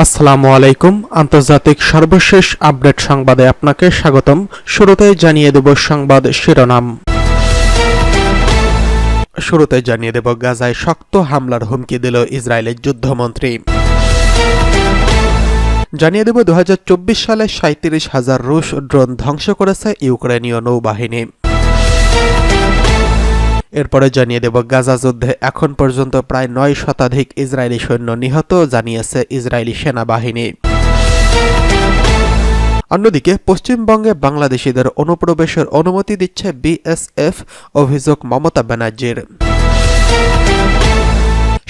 আসসালামু আলাইকুম। আন্তর্জাতিক সর্বশেষ আপডেট সংবাদে আপনাকে স্বাগতম। শুরুতেই জানিয়ে দেব সংবাদ শিরোনাম। শুরুতে জানিয়ে দেব গাজায় শক্ত হামলার হুমকি দিল ইসরায়েলের যুদ্ধমন্ত্রী। জানিয়ে দেব 2024 সালে 37,000 রুশ ড্রোন ধ্বংস করেছে ইউক্রেনীয় নৌবাহিনী। এরপরে জানিয়ে দেব গাজা যুদ্ধে এখন পর্যন্ত প্রায় 9 শতাধিক ইসরায়েলি সৈন্য নিহত, জানিয়েছে ইসরায়েলি সেনাবাহিনী। অন্যদিকে পশ্চিমবঙ্গে বাংলাদেশিদের অনুপ্রবেশের অনুমতি দিচ্ছে বিএসএফ, অভিযোগ মমতা ব্যানার্জির।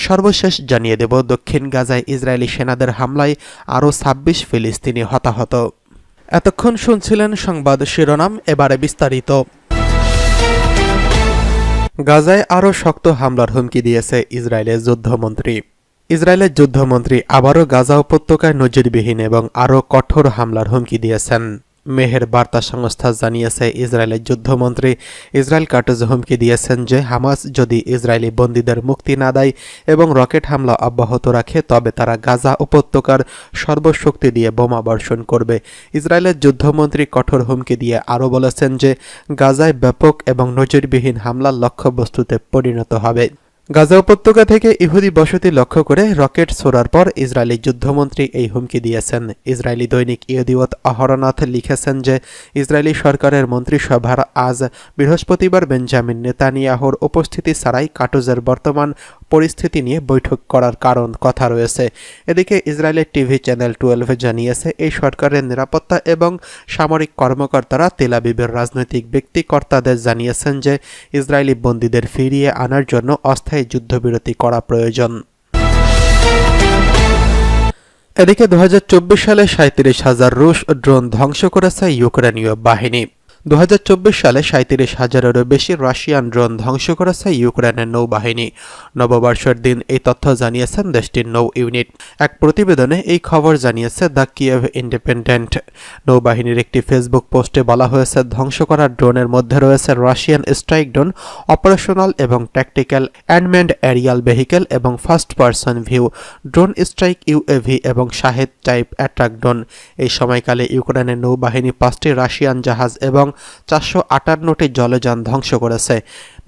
সর্বশেষ জানিয়ে দেব দক্ষিণ গাজায় ইসরায়েলি সেনাদের হামলায় আরও 26 ফিলিস্তিনি হতাহত। এতক্ষণ শুনছিলেন সংবাদ শিরোনাম, এবারে বিস্তারিত। গাজায় আরও শক্ত হামলার হুমকি দিয়েছে ইসরায়েলের যুদ্ধমন্ত্রী। ইসরায়েলের যুদ্ধমন্ত্রী আবারও গাজা উপত্যকায় নজিরবিহীন এবং আরও কঠোর হামলার হুমকি দিয়েছেন। মেহের বার্তা সংস্থা জানিয়েছে ইসরায়েলের যুদ্ধমন্ত্রী ইসরায়েল কাটজ হুমকি দিয়েছেন যে হামাস যদি ইসরায়েলি বন্দীদের মুক্তি না দেয় এবং রকেট হামলা অব্যাহত রাখে তবে তারা গাজা উপত্যকার সর্বশক্তি দিয়ে বোমা বর্ষণ করবে। ইসরায়েলের যুদ্ধমন্ত্রী কঠোর হুমকি দিয়ে আরও বলেছেন যে গাজায় ব্যাপক এবং নজিরবিহীন হামলার লক্ষ্যবস্তুতে পরিণত হবে। গাজা উপত্যকা থেকে ইহুদি বসতি লক্ষ্য করে রকেট ছোড়ার পর ইসরায়েলি যুদ্ধমন্ত্রী এই হুমকি দিয়েছেন। ইসরায়েলি দৈনিক ইয়েদিওত আহরনাথ লিখেছেন যে ইসরায়েলি সরকারের মন্ত্রিসভার আজ বৃহস্পতিবার বেঞ্জামিন নেতানিয়াহুর উপস্থিতি ছাড়াই কাটজের বর্তমান পরিস্থিতি নিয়ে বৈঠক করার কথা রয়েছে। এদিকে ইসরায়েলের টিভি চ্যানেল 12 জানিয়েছে এই সরকারের নিরাপত্তা এবং সামরিক কর্মকর্তারা তেল আবিবের রাজনৈতিক ব্যক্তিকর্তাদের জানিয়েছেন যে ইসরায়েলি বন্দীদের ফিরিয়ে আনার জন্য অস্থায়ী যুদ্ধবিরতি করা প্রয়োজন। এদিকে 2024 সালে 37,000 রুশ ড্রোন ধ্বংস করেছে ইউক্রেনীয় বাহিনী। 2024 সালে 37,000-এরও বেশি রাশিয়ান ড্রোন ধ্বংস করেছে ইউক্রেনের নৌবাহিনী। নববর্ষের দিন এই তথ্য জানিয়েছেন দেশটির নৌ ইউনিট। এক প্রতিবেদনে এই খবর জানিয়েছে দ্য কিয়েভ ইন্ডিপেন্ডেন্ট। নৌবাহিনীর একটি ফেসবুক পোস্টে বলা হয়েছে ধ্বংস করা ড্রোনের মধ্যে রয়েছে রাশিয়ান স্ট্রাইক ড্রোন, অপারেশনাল এবং ট্যাকটিক্যাল অ্যানম্যান্ড এরিয়াল ভেহিকেল এবং first person view drone, strike UAV এবং শাহেদ টাইপ অ্যাট্রাক ড্রোন। এই সময়কালে ইউক্রেনের নৌবাহিনী 5টি রাশিয়ান জাহাজ এবং 458টি জলযান ধ্বংস করেছে।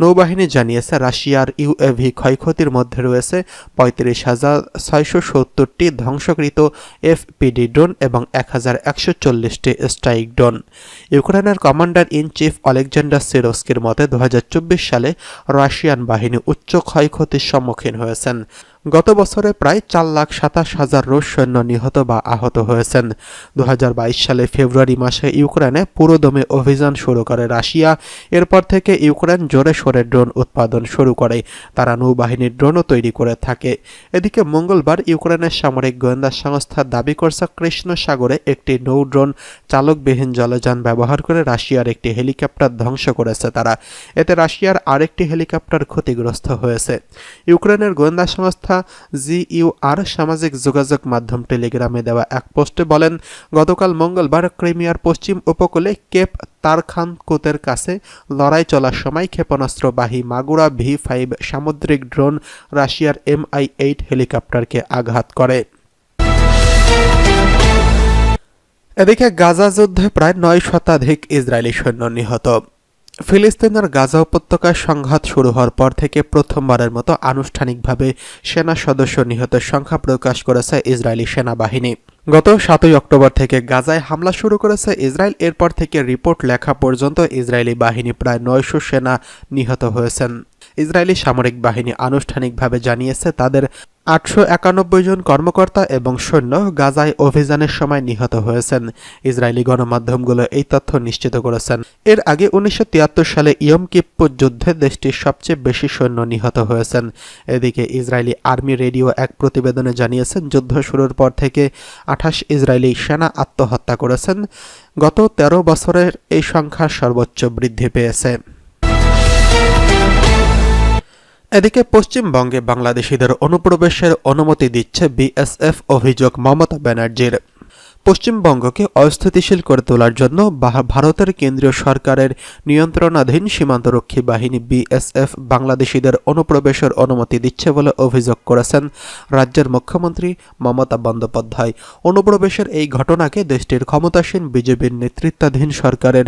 নৌবাহিনী জানিয়েছে রাশিয়ার ইউএভি ক্ষয়ক্ষতির মধ্যে রয়েছে 35,670টি ধ্বংসকৃত এফপিডি ড্রোন এবং 1,140টি স্ট্রাইক ড্রোন। ইউক্রেনের কমান্ডার ইন চিফ অলেকজান্ডার সিরস্কির মতে 2024 সালে রাশিয়ান বাহিনী উচ্চ ক্ষয়ক্ষতির সম্মুখীন হয়েছেন। গত বছরে প্রায় 4,27,000 রুশ সৈন্য নিহত বা আহত হয়েছেন। 2022 সালে ফেব্রুয়ারি মাসে ইউক্রেনে পুরোদমে অভিযান শুরু করে রাশিয়া। এরপর থেকে ইউক্রেন জোরে সোরে ড্রোন উৎপাদন শুরু করে। তারা নৌবাহিনীর ড্রোনও তৈরি করে থাকে। এদিকে মঙ্গলবার ইউক্রেনের সামরিক গোয়েন্দা সংস্থা দাবি করছে কৃষ্ণ সাগরে একটি নৌ ড্রোন চালকবিহীন জলযান ব্যবহার করে রাশিয়ার একটি হেলিকপ্টার ধ্বংস করেছে তারা। এতে রাশিয়ার আরেকটি হেলিকপ্টার ক্ষতিগ্রস্ত হয়েছে। ইউক্রেনের গোয়েন্দা সংস্থা জিইউআর সামাজিক যোগাযোগ মাধ্যম টেলিগ্রামে দেওয়া এক পোস্টে বলেন, গতকাল মঙ্গলবার ক্রিমিয়ার পশ্চিম উপকূলে কেপ তারখানকুতের কাছে লড়াই চলার সময় ক্ষেপণাস্ত্রবাহী মাগুরা ভি-5 সামুদ্রিক ড্রোন রাশিয়ার MI-8 হেলিকপ্টারকে আঘাত করে। এদিকে গাজা যুদ্ধে প্রায় 9 শতাধিক ইসরায়েলি সৈন্য নিহত। ফিলিস্তিনের গাজা উপত্যকায় সংঘাত শুরু হওয়ার পর থেকে প্রথমবারের মতো আনুষ্ঠানিকভাবে সেনা সদস্য নিহতের সংখ্যা প্রকাশ করেছে ইসরায়েলি সেনাবাহিনী। গত 7 অক্টোবর থেকে গাজায় হামলা শুরু করেছে ইসরায়েল। এরপর থেকে রিপোর্ট লেখা পর্যন্ত ইসরায়েলি বাহিনী প্রায় 900 সেনা নিহত হয়েছেন। ইসরায়েলি সামরিক বাহিনী আনুষ্ঠানিকভাবে জানিয়েছে তাদের 891 জন কর্মকর্তা এবং সৈন্য গাজায় অভিযানের সময় নিহত হয়েছেন। ইসরায়েলি গণমাধ্যমগুলো এই তথ্য নিশ্চিত করেছেন। এর আগে 1973 সালে ইয়ম কিপ্পুর যুদ্ধে দেশটির সবচেয়ে বেশি সৈন্য নিহত হয়েছেন। এদিকে ইসরায়েলি আর্মি রেডিও এক প্রতিবেদনে জানিয়েছেন যুদ্ধ শুরুর পর থেকে 28 ইসরায়েলি সেনা আত্মহত্যা করেছেন। গত 13 বছরের এই সংখ্যা সর্বোচ্চ বৃদ্ধি পেয়েছে। এদিকে পশ্চিমবঙ্গে বাংলাদেশিদের অনুপ্রবেশের অনুমতি দিচ্ছে বিএসএফ, অভিযোগ মমতা ব্যানার্জির। পশ্চিমবঙ্গকে অস্থিতিশীল করে তোলার জন্য ভারতের কেন্দ্রীয় সরকারের নিয়ন্ত্রণাধীন সীমান্তরক্ষী বাহিনী বিএসএফ বাংলাদেশিদের অনুপ্রবেশের অনুমতি দিচ্ছে বলে অভিযোগ করেছেন রাজ্যের মুখ্যমন্ত্রী মমতা বন্দ্যোপাধ্যায়। অনুপ্রবেশের এই ঘটনাকে দেশটির ক্ষমতাসীন বিজেপির নেতৃত্বাধীন সরকারের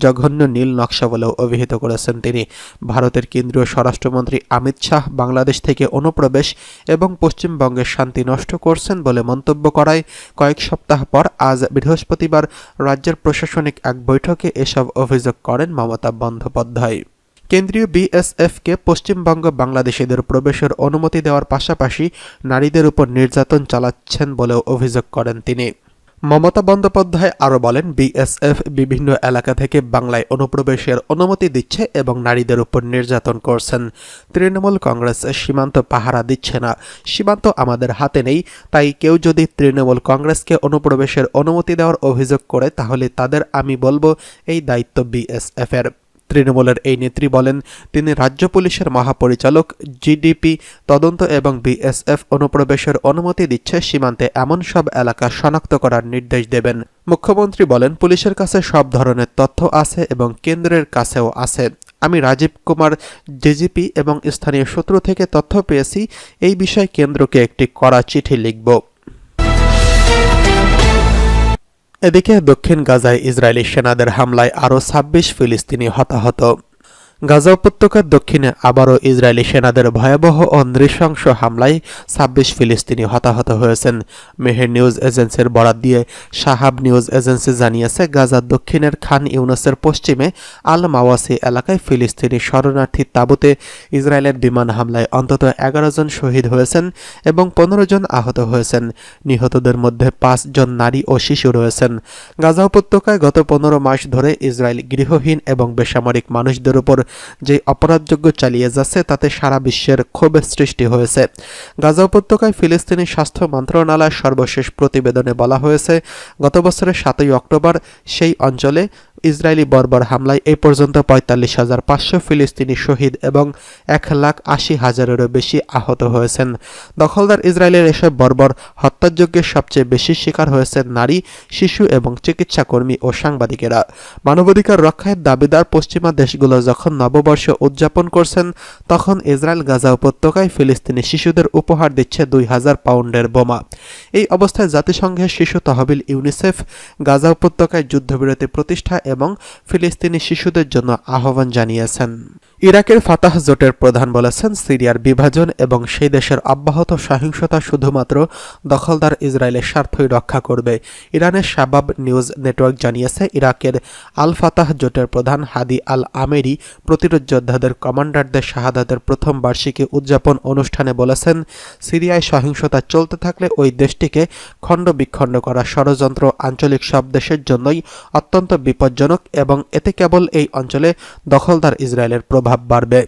জঘন্য নীল নকশা বলেও অভিহিত করেছেন তিনি। ভারতের কেন্দ্রীয় স্বরাষ্ট্রমন্ত্রী অমিত শাহ বাংলাদেশ থেকে অনুপ্রবেশ এবং পশ্চিমবঙ্গের শান্তি নষ্ট করছেন বলে মন্তব্য করায় কয়েক সপ্তাহ পর আজ বৃহস্পতিবার রাজ্যের প্রশাসনিক এক বৈঠকে এসব অভিযোগ করেন মমতা বন্দ্যোপাধ্যায়। কেন্দ্রীয় বিএসএফকে পশ্চিমবঙ্গ বাংলাদেশিদের প্রবেশের অনুমতি দেওয়ার পাশাপাশি নারীদের উপর নির্যাতন চালাচ্ছেন বলেও অভিযোগ করেন তিনি। মমতা বন্দ্যোপাধ্যায় আরও বলেন, বিএসএফ বিভিন্ন এলাকা থেকে বাংলায় অনুপ্রবেশের অনুমতি দিচ্ছে এবং নারীদের উপর নির্যাতন করছেন। তৃণমূল কংগ্রেস সীমান্ত পাহারা দিচ্ছে না, সীমান্ত আমাদের হাতে নেই, তাই কেউ যদি তৃণমূল কংগ্রেসকে অনুপ্রবেশের অনুমতি দেওয়ার অভিযোগ করে তাহলে তাদের আমি বলবো এই দায়িত্ব বিএসএফের। তৃণমূলের এই নেত্রী বলেন, তিনি রাজ্য পুলিশের মহাপরিচালক, জিডিপি তদন্ত এবং বিএসএফ অনুপ্রবেশের অনুমতি দিচ্ছে, সীমান্তে এমন সব এলাকা শনাক্ত করার নির্দেশ দেবেন। মুখ্যমন্ত্রী বলেন, পুলিশের কাছে সব ধরনের তথ্য আছে এবং কেন্দ্রের কাছেও আছে। আমি রাজীব কুমার ডিজিপি এবং স্থানীয় সূত্র থেকে তথ্য পেয়েছি, এই বিষয়ে কেন্দ্রকে একটি কড়া চিঠি লিখব। এদিকে দক্ষিণ গাজায় ইসরায়েলি সেনাদের হামলায় আরও ২৬ ফিলিস্তিনি হতাহত। গাজা উপত্যকার দক্ষিণে আবারও ইসরায়েলি সেনাদের ভয়াবহ ও নৃশংস হামলায় ২৬ ফিলিস্তিনি হতাহত হয়েছেন। মেহের নিউজ এজেন্সির বরাত দিয়ে শাহাব নিউজ এজেন্সি জানিয়েছে, গাজার দক্ষিণের খান ইউনুসের পশ্চিমে আল মাওয়াসি এলাকায় ফিলিস্তিনি শরণার্থী তাঁবুতে ইসরায়েলের বিমান হামলায় অন্তত ১১ জন শহীদ হয়েছেন এবং ১৫ জন আহত হয়েছেন। নিহতদের মধ্যে ৫ জন নারী ও শিশু রয়েছেন। গাজা উপত্যকায় গত ১৫ মাস ধরে ইসরায়েল গৃহহীন এবং বেসামরিক মানুষদের উপর যে অপরাধযোগ্য চালিয়ে যাচ্ছে তাতে সারা বিশ্বের ক্ষোভের সৃষ্টি হয়েছে। গাজা উপত্যকায় ফিলিস্তিনি স্বাস্থ্য মন্ত্রণালয়ের সর্বশেষ প্রতিবেদনে বলা হয়েছে, গত বছরের ৭ই অক্টোবর সেই অঞ্চলে ইসরায়েলি বর্বর হামলায় এই পর্যন্ত ৪৫,৫০০ ফিলিস্তিনি শহীদ এবং ১,৮০,০০০-এরও বেশি আহত হয়েছেন। দখলদার ইসরায়েলের এসব বর্বর হত্যাযজ্ঞের সবচেয়ে বেশি শিকার হয়েছেন নারী, শিশু এবং চিকিৎসাকর্মী ও সাংবাদিকেরা। মানবাধিকার রক্ষায় দাবিদার পশ্চিমা দেশগুলো যখন নববর্ষ উদযাপন করছেন, তখন ইসরায়েল গাজা উপত্যকায় ফিলিস্তিনি শিশুদের উপহার দিচ্ছে ২,০০০ পাউন্ডের বোমা। এই অবস্থায় জাতিসংঘের শিশু তহবিল ইউনিসেফ গাজা উপত্যকায় যুদ্ধবিরতি প্রতিষ্ঠা এবং ফিলিস্তিনি শিশুদের জন্য আহ্বান জানিয়েছেন। ইরাকের ফাতাহ জোটের প্রধান বলেছেন, সিরিয়ার বিভাজন এবং সেই দেশের অব্যাহত সহিংসতা শুধুমাত্র দখলদার ইসরায়েলের স্বার্থই রক্ষা করবে। ইরানের শাবাব নিউজ নেটওয়ার্ক জানিয়েছে, ইরাকের আল ফাতাহ জোটের প্রধান হাদি আল আমেরি প্রতিরোধ যোদ্ধাদের কমান্ডারদের শাহাদাতের প্রথম বার্ষিকী উদযাপন অনুষ্ঠানে বলেছেন, সিরিয়ায় সহিংসতা চলতে থাকলে ওই দেশটিকে খণ্ড বিখণ্ড করা ষড়যন্ত্র আঞ্চলিক সব দেশের জন্যই অত্যন্ত বিপজ্জনক এবং এতে কেবল এই অঞ্চলে দখলদার ইসরায়েলের প্রভাব বাড়বে।